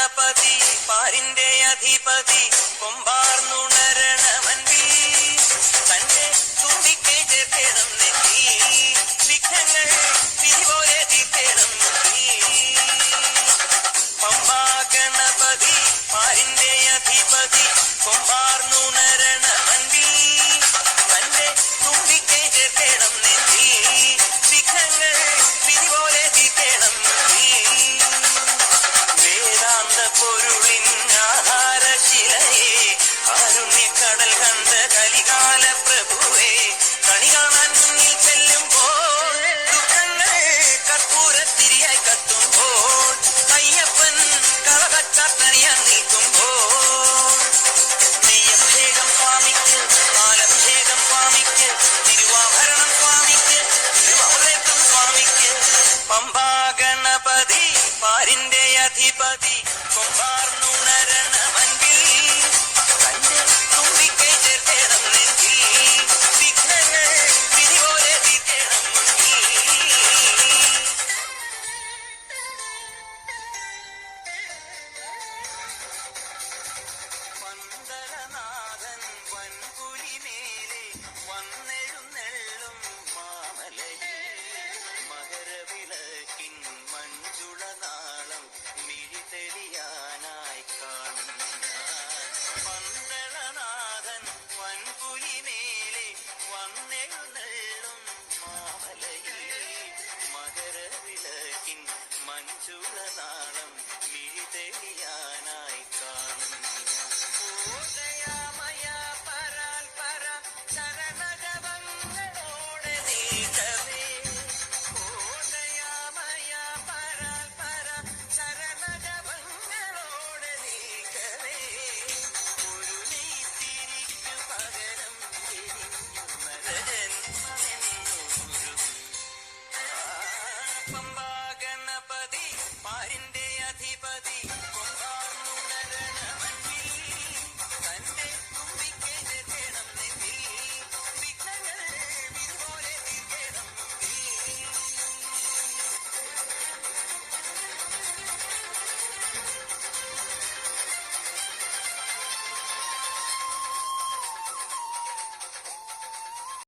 ഗണപതി പാരിന്റെ അധിപതി കൊമ്പാർന്നുണരണമൻപി തന്റെ തുമ്പിക്കൈ ചേർക്കണം നെറ്റി വിഘ്നങ്ങൾ വിധിപോലെ തീർക്കണം പമ്പാ ഗണപതി പാരിന്റെ അധിപതി കൊമ്പാർന്നുണരണമൻപി തന്റെ തുമ്പിക്കൈ ചേർക്കണം നെറ്റി വിഘ്നങ്ങൾ വിധിപോലെ തീർക്കണം വേദാന്ത പൊരുളിൻ ആഹാരശിലയെ കാരുണ്യക്കടൽ കണ്ട കലികാല പ്രഭുവേ കണി കാണാൻ മുന്നിൽ ചെല്ലുമ്പോൾ ദുഃഖങ്ങൾ കർപ്പൂരത്തിരിയായി കത്തുമ്പോൾ അയ്യപ്പൻ കളകച്ചാത്തണിയാൻ നിൽക്കുമ്പോൾ നെയ്യഭിഷേകം സ്വാമിക്ക് പാലഭിഷേകം സ്വാമിക്ക് തിരുവാഭരണം സ്വാമിക്ക് തിരുവാഭരണം സ്വാമിക്ക് പമ്പാ ഗണപതി പാരിന്റെ അധിപതി കൊമ്പാർന്നുണരണമൻപിൽ തന്റെ തുമ്പിക്കൈ ചേർക്കണം നെഞ്ചിൽ വിഘ്നങ്ങൾ വിധിപോലെ തീർക്കണം പന്തളനാഥൻ വൻപുലിമേലെ വന്നെഴുന്നെള്ളും മാമലയിൽ മകരവിളക്കിൻ മഞ്ജുളനാളം മിഴിതെളിയാനായി കാണുന്ന പന്തളനാഥൻ വൻപുലിമേലെ വന്നെഴുന്നെള്ളും മാമലയിൽ മകരവിളക്കിൻ മഞ്ജുളനാളം മിഴിതെളിയാനായി